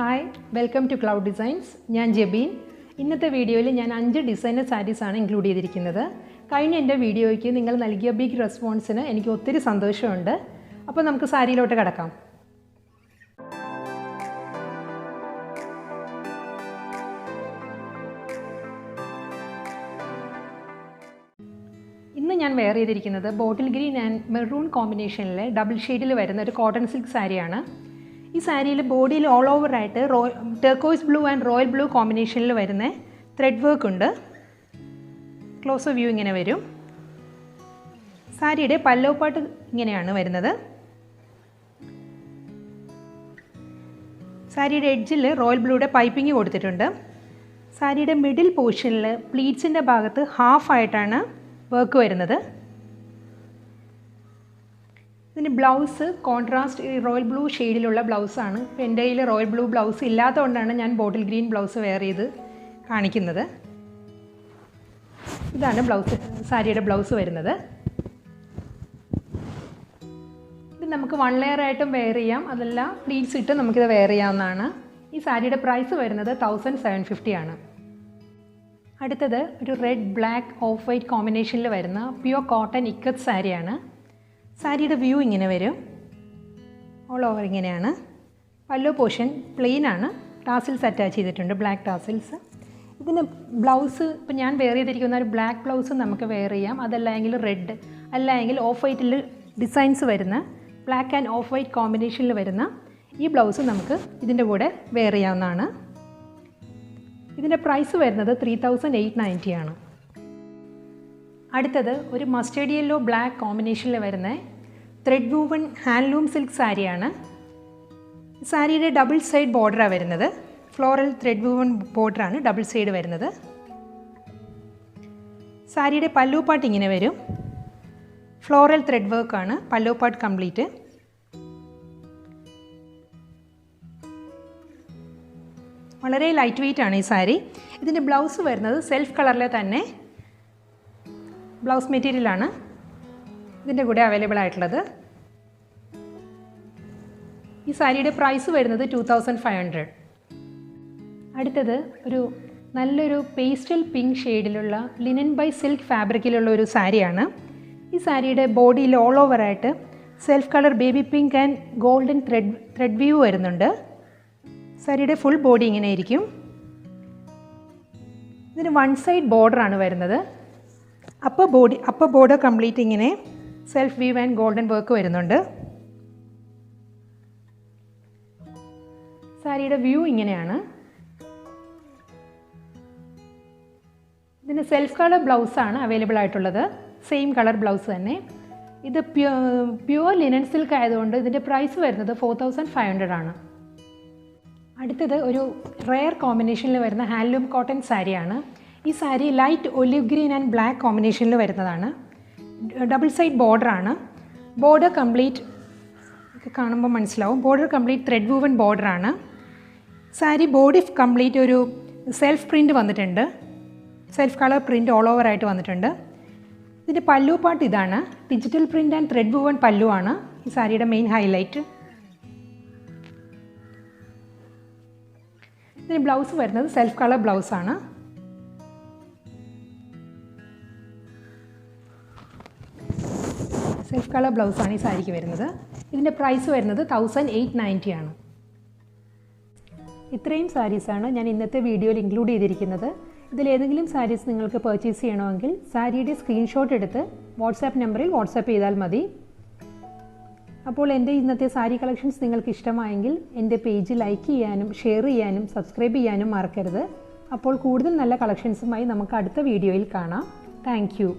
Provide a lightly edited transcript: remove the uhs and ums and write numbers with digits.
Hi, welcome to Cloud Designs. I am Jebin. In this video, I have 5 designer sarees included. In this video, you have a big response. I have a very sandosham. Now, we will saree. ഇന്ന് ഞാൻ wear ചെയ്തിരിക്കുന്നത് bottle green and maroon കോമ്പിനേഷനിലെ double ഷെയ്ഡിൽ വരുന്ന ഒരു cotton silk സാരിയാണ്. ഈ സാരിയിൽ ബോഡിയിൽ ഓൾ ഓവർ ആയിട്ട് turquoise blue and royal blue കോമ്പിനേഷനിൽ വരുന്ന ത്രെഡ് വർക്ക് ഉണ്ട്. ക്ലോസ് വ്യൂ ഇങ്ങനെ വരും. സാരിയുടെ പല്ലോ പാട്ട് ഇങ്ങനെയാണ് വരുന്നത്. സാരിയുടെ എഡ്ജിൽ റോയൽ ബ്ലൂയുടെ പൈപ്പിംഗ് കൊടുത്തിട്ടുണ്ട്. സാരിയുടെ മിഡിൽ പോർഷനിൽ പ്ലീറ്റ്സിൻ്റെ ഭാഗത്ത് ഹാഫ് ആയിട്ടാണ് വർക്ക് വരുന്നത്. ഇതിന് ബ്ലൗസ് കോൺട്രാസ്റ്റ് റോയൽ ബ്ലൂ ഷെയ്ഡിലുള്ള ബ്ലൗസാണ്. ഇപ്പോൾ എൻ്റെ കയ്യിൽ റോയൽ ബ്ലൂ ബ്ലൗസ് ഇല്ലാത്തതുകൊണ്ടാണ് ഞാൻ ബോട്ടിൽ ഗ്രീൻ ബ്ലൗസ് വെയർ ചെയ്ത് കാണിക്കുന്നത്. ഇതാണ് സാരിയുടെ ബ്ലൗസ് വരുന്നത്. ഇത് നമുക്ക് 1 ലെയർ ആയിട്ടും വെയർ ചെയ്യാം, അതല്ല പ്ലീറ്റ്സ് ഇട്ട് നമുക്കിത് വെയർ ചെയ്യാവുന്നതാണ്. ഈ സാരിയുടെ പ്രൈസ് വരുന്നത് 1750 ആണ്. അടുത്തത് ഒരു റെഡ് ബ്ലാക്ക് ഓഫ് വൈറ്റ് കോമ്പിനേഷനിൽ വരുന്ന പ്യുവർ കോട്ടൺ ഇക്കത്ത് സാരിയാണ്. സാരിയുടെ വ്യൂ ഇങ്ങനെ വരും. ഓൾ ഓവർ ഇങ്ങനെയാണ്. പല്ലോ പോർഷൻ പ്ലെയിൻ ആണ്. ടാസിൽസ് അറ്റാച്ച് ചെയ്തിട്ടുണ്ട്, ബ്ലാക്ക് ടാസിൽസ്. ഇതിന് ബ്ലൗസ് ഇപ്പോൾ ഞാൻ വെയർ ചെയ്തിരിക്കുന്ന ഒരു ബ്ലാക്ക് ബ്ലൗസ് നമുക്ക് വെയർ ചെയ്യാം, അതല്ലെങ്കിൽ റെഡ്, അല്ലെങ്കിൽ ഓഫ് വൈറ്റിൽ ഡിസൈൻസ് വരുന്ന ബ്ലാക്ക് ആൻഡ് ഓഫ് വൈറ്റ് കോമ്പിനേഷനിൽ വരുന്ന ഈ ബ്ലൗസ് നമുക്ക് ഇതിൻ്റെ കൂടെ വെയർ ചെയ്യാവുന്നതാണ്. ഇതിൻ്റെ പ്രൈസ് വരുന്നത് 3890 ആണ്. അടുത്തത് ഒരു മസ്റ്റേർഡ് യെല്ലോ ബ്ലാക്ക് കോമ്പിനേഷനിൽ വരുന്ന ത്രെഡ് വൂവൺ ഹാൻഡ്ലൂം സിൽക്ക് സാരിയാണ്. സാരിയുടെ ഡബിൾ സൈഡ് ബോർഡറാണ് വരുന്നത്. ഫ്ലോറൽ ത്രെഡ് വൂവൺ ബോർഡറാണ് ഡബിൾ സൈഡ് വരുന്നത്. സാരിയുടെ പല്ലു പാട്ട് ഇങ്ങനെ വരും. ഫ്ലോറൽ ത്രെഡ് വർക്കാണ് പല്ലു പാട്ട് കംപ്ലീറ്റ്. വളരെ ലൈറ്റ് വെയ്റ്റ് ആണ് ഈ സാരി. ഇതിൻ്റെ ബ്ലൗസ് വരുന്നത് സെൽഫ് കളറിലെ തന്നെ ബ്ലൗസ് മെറ്റീരിയലാണ് ഇതിൻ്റെ കൂടെ അവൈലബിൾ ആയിട്ടുള്ളത്. ഈ സാരിയുടെ പ്രൈസ് വരുന്നത് 2500. അടുത്തത് ഒരു നല്ലൊരു പേസ്റ്റൽ പിങ്ക് ഷെയ്ഡിലുള്ള ലിനൻ ബൈ സിൽക്ക് ഫാബ്രിക്കിലുള്ള ഒരു സാരിയാണ്. ഈ സാരിയുടെ ബോഡിയിൽ ഓൾ ഓവറായിട്ട് self colour baby pink and golden thread view വരുന്നുണ്ട്. സാരിയുടെ ഫുൾ ബോഡി ഇങ്ങനെ ഇരിക്കും. ഇതിന് 1 സൈഡ് ബോർഡറാണ് വരുന്നത്. അപ്പർ ബോർഡർ കംപ്ലീറ്റ് ഇങ്ങനെ self weave and golden work വരുന്നുണ്ട്. സാരിയുടെ വ്യൂ ഇങ്ങനെയാണ്. ഇതിന് സെൽഫ് കളർ ബ്ലൗസാണ് അവൈലബിൾ ആയിട്ടുള്ളത്, സെയിം കളർ ബ്ലൗസ് തന്നെ. ഇത് പ്യുവർ ലിനൻ സിൽക്ക് ആയതുകൊണ്ട് ഇതിൻ്റെ പ്രൈസ് വരുന്നത് 4500 ആണ്. അടുത്തത് ഒരു റെയർ കോമ്പിനേഷനിൽ വരുന്ന ഹാൻഡ്ലൂം കോട്ടൺ സാരിയാണ്. ഈ sari light olive green and black കോമ്പിനേഷനിൽ വരുന്നതാണ്. ഡബിൾ സൈഡ് ബോർഡറാണ്. ബോർഡർ കംപ്ലീറ്റ് കാണുമ്പോൾ മനസ്സിലാവും. ബോർഡർ കംപ്ലീറ്റ് ത്രെഡ് വൂവൺ ബോർഡറാണ്. സാരി ബോഡി കംപ്ലീറ്റ് ഒരു സെൽഫ് പ്രിൻറ്റ് വന്നിട്ടുണ്ട്. Self colour print all over ആയിട്ട് വന്നിട്ടുണ്ട്. ഇതിൻ്റെ പല്ലു പാട്ട് ഇതാണ്. Digital print and thread woven pallu ആണ് ഈ സാരിയുടെ മെയിൻ ഹൈലൈറ്റ്. ഇതിന് ബ്ലൗസ് വരുന്നത് സെൽഫ് കളർ ബ്ലൗസാണ്. സെൽഫ് കളർ ബ്ലൗസാണ് ഈ സാരിക്ക് വരുന്നത്. ഇതിൻ്റെ പ്രൈസ് വരുന്നത് 1890 ആണ്. ഇത്രയും സാരീസാണ് ഞാൻ ഇന്നത്തെ വീഡിയോയിൽ ഇൻക്ലൂഡ് ചെയ്തിരിക്കുന്നത്. ഇതിലേതെങ്കിലും സാരീസ് നിങ്ങൾക്ക് പർച്ചേസ് ചെയ്യണമെങ്കിൽ സാരിയുടെ സ്ക്രീൻഷോട്ട് എടുത്ത് വാട്സാപ്പ് നമ്പറിൽ വാട്സാപ്പ് ചെയ്താൽ മതി. അപ്പോൾ എൻ്റെ ഇന്നത്തെ സാരി കളക്ഷൻസ് നിങ്ങൾക്ക് ഇഷ്ടമായെങ്കിൽ എൻ്റെ പേജ് ലൈക്ക് ചെയ്യാനും ഷെയർ ചെയ്യാനും സബ്സ്ക്രൈബ് ചെയ്യാനും മറക്കരുത്. അപ്പോൾ കൂടുതൽ നല്ല കളക്ഷൻസുമായി നമുക്ക് അടുത്ത വീഡിയോയിൽ കാണാം. Thank you.